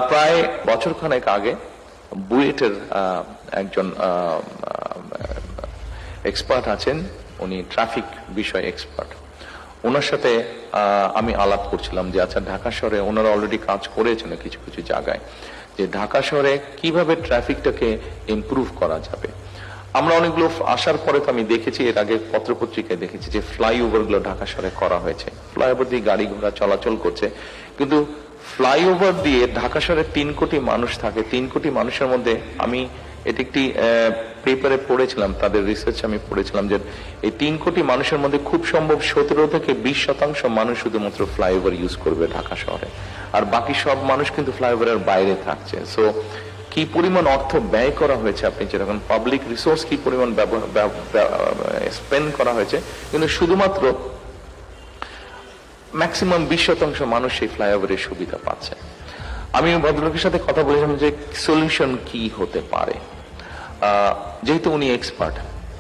প্রায় বছরখানেক আগে বুয়েটের একজন এক্সপার্ট আছেন, উনি ট্রাফিক বিষয় এক্সপার্ট। ওনার সাথে আমি আলাপ করছিলাম যে আচ্ছা ঢাকা শহরে ওনারা অলরেডি কাজ করেছেন কিছু কিছু জায়গায়, যে ঢাকা শহরে কিভাবে ট্রাফিকটাকে ইমপ্রুভ করা যাবে। আমরা অনেকগুলো আসার পরে তো আমি দেখেছি, এর আগে পত্রপত্রিকায় দেখেছি যে ফ্লাইওভার গুলো ঢাকা শহরে করা হয়েছে, ফ্লাইওভার দিয়ে গাড়ি ঘোড়া চলাচল করছে, কিন্তু ফ্লাইওভার দিয়ে ঢাকা শহরে 3 কোটি মানুষ থাকে। 3 কোটি মানুষের মধ্যে আমি এটি একটি পেপারে পড়েছিলাম, তাদের রিসার্চ আমি পড়েছিলাম যে এই 3 কোটি মানুষের মধ্যে খুব সম্ভব 17 থেকে 20% মানুষ শুধুমাত্র ফ্লাইওভার ইউজ করবে ঢাকা শহরে, আর বাকি সব মানুষ কিন্তু ফ্লাইওভারের বাইরে থাকছে। সো কি পরিমাণ অর্থ ব্যয় করা হয়েছে, আপনি যেরকম পাবলিক রিসোর্স কি পরিমাণ স্পেন্ড করা হয়েছে, কিন্তু শুধুমাত্র ম্যাক্সিমাম 20% মানুষ সেই ফ্লাইওভারের সুবিধা পাচ্ছে। আমি ভদ্রলোকের সাথে কথা বলেছিলাম যে সলিউশন কি হতে পারে, যেহেতু উনি এক্সপার্ট,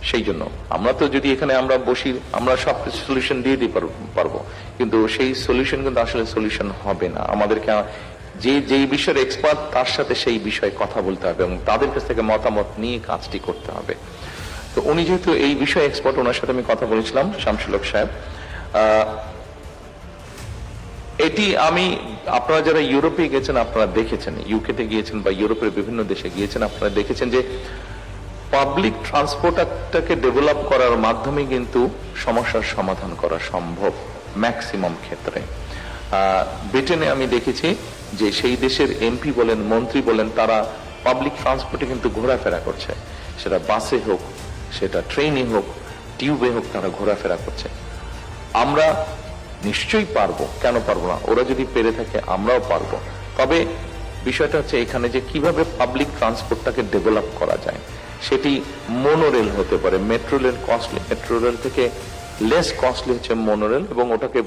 সেই জন্য আমরা তো যদি এখানে আমরা বসি আমরা সব সলিউশন দিয়ে দিতে পারবো, কিন্তু সেই সলিউশন কিন্তু আসলে সলিউশন হবে না। আমাদেরকে যেই বিষয়ের এক্সপার্ট তার সাথে সেই বিষয়ে কথা বলতে হবে এবং তাদের কাছ থেকে মতামত নিয়ে কাজটি করতে হবে। তো উনি যেহেতু এই বিষয়ে এক্সপার্ট, ওনার সাথে আমি কথা বলেছিলাম, শামসুল হক সাহেব। এটি আমি, আপনারা যারা ইউরোপে গেছেন আপনারা দেখেছেন, ইউকেতে গিয়েছেন বা ইউরোপের বিভিন্ন দেশে গিয়েছেন, আপনারা দেখেছেন যে পাবলিক ট্রান্সপোর্টটাকে ডেভেলপ করার মাধ্যমে কিন্তু সমস্যার সমাধান করা সম্ভব ম্যাক্সিমাম ক্ষেত্রে। ব্রিটেনে আমি দেখেছি যে সেই দেশের এমপি বলেন, মন্ত্রী বলেন, তারা পাবলিক ট্রান্সপোর্টে কিন্তু ঘোরাফেরা করছে, সেটা বাসে হোক, সেটা ট্রেনে হোক, টিউবে হোক, তারা ঘোরাফেরা করছে। আমরা নিশ্চয়ই পারবো, কেন পারবো না? ওরা যদি পেরে থাকে আমরাও পারবো। তবে বিষয়টা হচ্ছে এখানে যে কিভাবে পাবলিক ট্রান্সপোর্টটাকে ডেভেলপ করা যায়। সেটি মোনোরেল হতে পারে, metro rail costly, metro rail থেকে লেস কস্টলি হচ্ছে মোনোরেল, এবং ওটাকে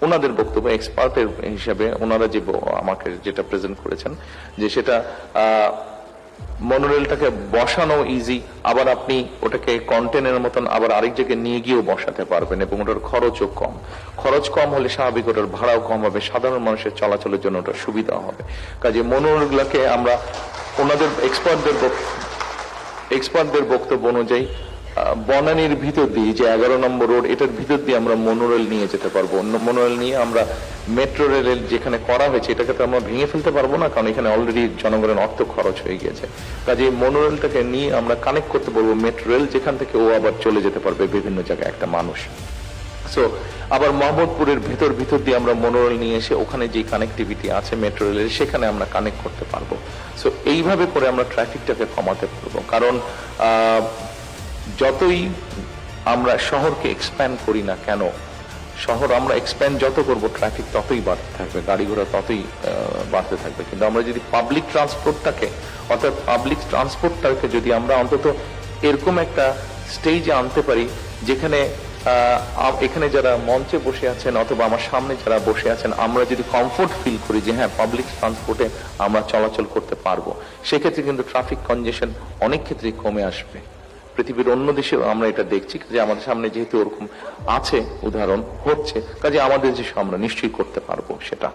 ওনাদের বক্তব্য এক্সপার্টের হিসাবে ওনারা যে আমাকে যেটা প্রেজেন্ট করেছেন যে সেটা মনোরেলটাকে বসানো ইজি, আবার আপনি ওটাকে কন্টেনারের মতন আবার আরেক জায়গায় নিয়ে গিয়েও বসাতে পারবেন, এবং ওটার খরচও কম। খরচ কম হলে স্বাভাবিক ওটার ভাড়াও কম হবে, সাধারণ মানুষের চলাচলের জন্য ওটা সুবিধা হবে। কাজে মনোরেলগুলোকে আমরা ওনাদের এক্সপার্টদের বক্তব্য অনুযায়ী বনানীর ভিতর দিয়ে যে 11 নম্বর রোড, এটার ভিতর দিয়ে আমরা মনোরেল নিয়ে যেতে পারবো। মনোরেল নিয়ে আমরা মেট্রো রেলের যেখানে করা হয়েছে এটাকে তো আমরা ভেঙে ফেলতে পারবো না, কারণ এখানে অলরেডি জনগণের অর্থ খরচ হয়ে গিয়েছে। কাজে মনোরেলটাকে নিয়ে আমরা কানেক্ট করতে পারবো মেট্রো রেল, যেখান থেকে ও আবার চলে যেতে পারবে বিভিন্ন জায়গায় একটা মানুষ। সো আবার মোহাম্মদপুরের ভিতর দিয়ে আমরা মনোরেল নিয়ে এসে ওখানে যে কানেক্টিভিটি আছে মেট্রো রেলের, সেখানে আমরা কানেক্ট করতে পারবো। সো এইভাবে করে আমরা ট্রাফিকটাকে কমাতে পারবো। কারণ যতই আমরা শহরকে এক্সপ্যান্ড করি না কেন, শহর আমরা এক্সপ্যান্ড যত করবো ট্রাফিক ততই বাড়তে থাকবে, গাড়ি ঘোড়া ততই বাড়তে থাকবে। কিন্তু আমরা যদি পাবলিক ট্রান্সপোর্টটাকে, অর্থাৎ পাবলিক ট্রান্সপোর্টটাকে যদি আমরা অন্তত এরকম একটা স্টেজে আনতে পারি যেখানে এখানে যারা মঞ্চে বসে আছেন অথবা আমার সামনে যারা বসে আছেন, আমরা যদি কমফোর্ট ফিল করি যে হ্যাঁ পাবলিক ট্রান্সপোর্টে আমরা চলাচল করতে পারবো, সেক্ষেত্রে কিন্তু ট্রাফিক কনজেশন অনেক ক্ষেত্রেই কমে আসবে। পৃথিবীর অন্য দেশেও আমরা এটা দেখছি যে আমাদের সামনে যেহেতু ওরকম আছে, উদাহরণ হচ্ছে, কাজে আমাদের দেশে আমরা নিশ্চয়ই করতে পারবো সেটা।